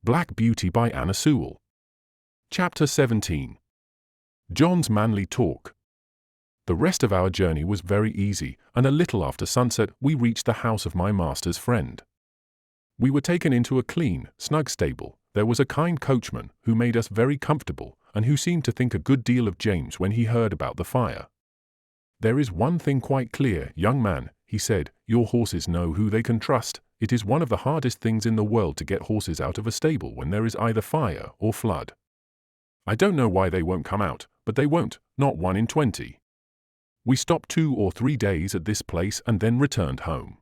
Black Beauty by Sewell. Chapter 17. John's Manly Talk. The rest of our journey was very easy, and a little after sunset we reached the house of my master's friend. We were taken into a clean, snug stable. There was a kind coachman who made us very comfortable, and who seemed to think a good deal of James when he heard about the fire. "There is one thing quite clear, young man," he said, "your horses know who they can trust. It is one of the hardest things in the world to get horses out of a stable when there is either fire or flood. I don't know why they won't come out, but they won't, not 1 in 20. We stopped 2 or 3 days at this place and then returned home.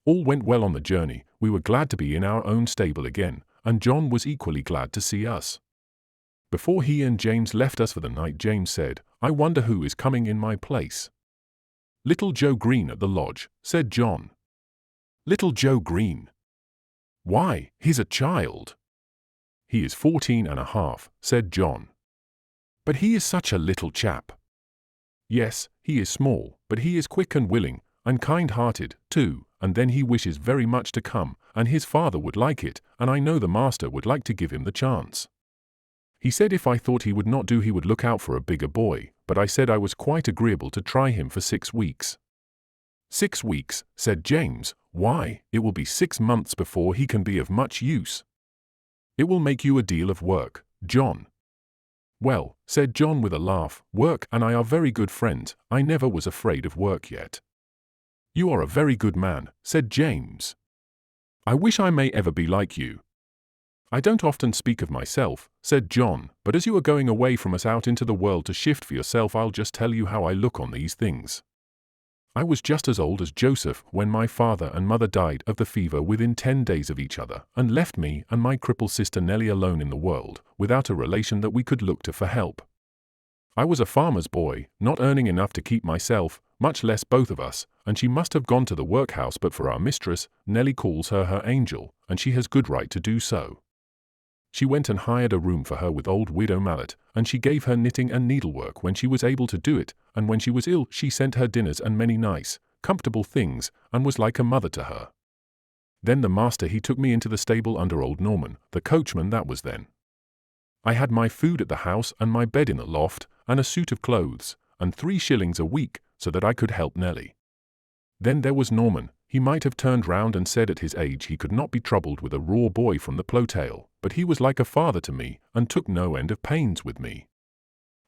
All went well on the journey. We were glad to be in our own stable again, and John was equally glad to see us. Before he and James left us for the night, James said, "I wonder who is coming in my place." "Little Joe Green at the lodge," said John. "Little Joe Green? Why, he's a child." "He is 14 and a half, said John. "But he is such a little chap." "Yes, he is small, but he is quick and willing, and kind-hearted, too, and then he wishes very much to come, and his father would like it, and I know the master would like to give him the chance. He said if I thought he would not do he would look out for a bigger boy, but I said I was quite agreeable to try him for 6 weeks. 6 weeks, said James. "Why, it will be 6 months before he can be of much use." "It will make you a deal of work, John." "Well," said John with a laugh, "work and I are very good friends. I never was afraid of work yet." "You are a very good man," said James. "I wish I may ever be like you." "I don't often speak of myself," said John, "but as you are going away from us out into the world to shift for yourself, I'll just tell you how I look on these things. I was just as old as Joseph when my father and mother died of the fever within 10 days of each other, and left me and my crippled sister Nellie alone in the world, without a relation that we could look to for help. I was a farmer's boy, not earning enough to keep myself, much less both of us, and she must have gone to the workhouse but for our mistress. Nellie calls her angel, and she has good right to do so. She went and hired a room for her with old widow Mallet, and she gave her knitting and needlework when she was able to do it, and when she was ill she sent her dinners and many nice, comfortable things, and was like a mother to her. Then the master he took me into the stable under old Norman, the coachman that was then. I had my food at the house and my bed in the loft, and a suit of clothes, and 3 shillings a week, so that I could help Nellie. Then there was Norman. He might have turned round and said at his age he could not be troubled with a raw boy from the Ploughtail, but he was like a father to me, and took no end of pains with me.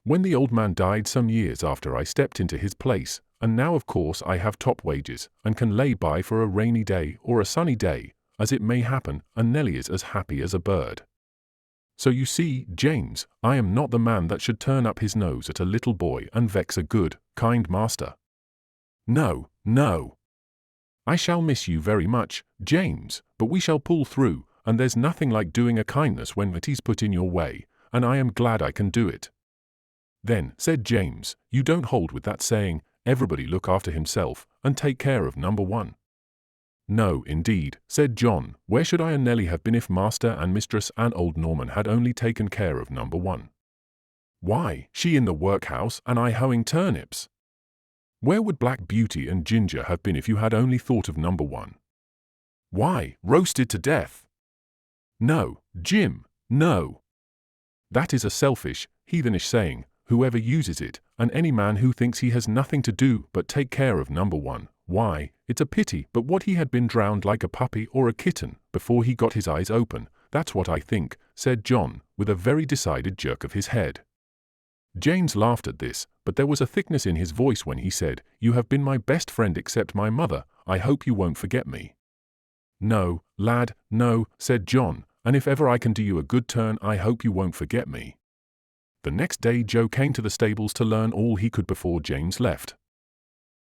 When the old man died some years after, I stepped into his place, and now of course I have top wages, and can lay by for a rainy day or a sunny day, as it may happen, and Nellie is as happy as a bird. So you see, James, I am not the man that should turn up his nose at a little boy and vex a good, kind master. No, no. I shall miss you very much, James, but we shall pull through, and there's nothing like doing a kindness when it is put in your way, and I am glad I can do it." "Then," said James, "you don't hold with that saying, 'Everybody look after himself, and take care of number one.'" "No, indeed," said John. "Where should I and Nellie have been if master and mistress and old Norman had only taken care of number one? Why, she in the workhouse and I hoeing turnips. Where would Black Beauty and Ginger have been if you had only thought of number one? Why, roasted to death. No, Jim, no. That is a selfish, heathenish saying, whoever uses it, and any man who thinks he has nothing to do but take care of number one, why, it's a pity but what he had been drowned like a puppy or a kitten before he got his eyes open. That's what I think," said John, with a very decided jerk of his head. James laughed at this, but there was a thickness in his voice when he said, "You have been my best friend except my mother. I hope you won't forget me." "No, lad, no," said John, "and if ever I can do you a good turn I hope you won't forget me." The next day Joe came to the stables to learn all he could before James left.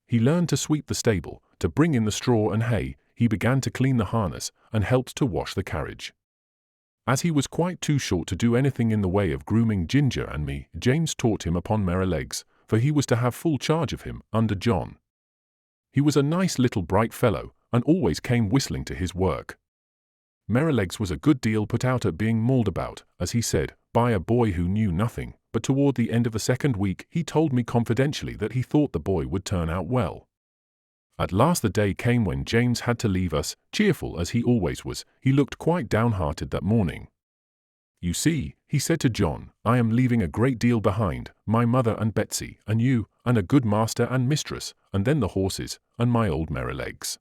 He learned to sweep the stable, to bring in the straw and hay. He began to clean the harness, and helped to wash the carriage. As he was quite too short to do anything in the way of grooming Ginger and me, James taught him upon Merrylegs, for he was to have full charge of him, under John. He was a nice little bright fellow, and always came whistling to his work. Merrylegs was a good deal put out at being mauled about, as he said, by a boy who knew nothing, but toward the end of the 2nd week he told me confidentially that he thought the boy would turn out well. At last the day came when James had to leave us. Cheerful as he always was, he looked quite downhearted that morning. "You see," he said to John, "I am leaving a great deal behind, my mother and Betsy, and you, and a good master and mistress, and then the horses, and my old Merrylegs.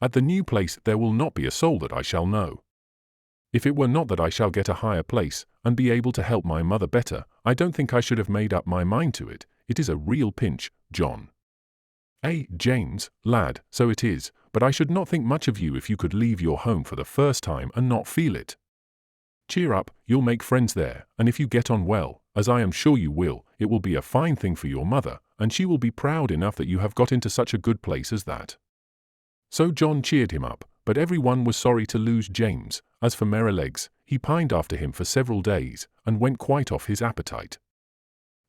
At the new place there will not be a soul that I shall know. If it were not that I shall get a higher place, and be able to help my mother better, I don't think I should have made up my mind to it. It is a real pinch, John." James, lad, so it is, but I should not think much of you if you could leave your home for the first time and not feel it. Cheer up, you'll make friends there, and if you get on well, as I am sure you will, it will be a fine thing for your mother, and she will be proud enough that you have got into such a good place as that. So John cheered him up, but everyone was sorry to lose James. As for Merrylegs, he pined after him for several days, and went quite off his appetite.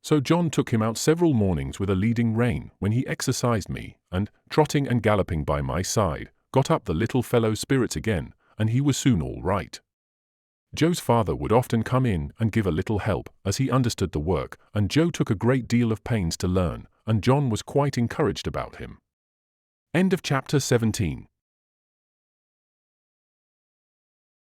So John took him out several mornings with a leading rein, when he exercised me, and, trotting and galloping by my side, got up the little fellow's spirits again, and he was soon all right. Joe's father would often come in and give a little help, as he understood the work, and Joe took a great deal of pains to learn, and John was quite encouraged about him. End of chapter 17.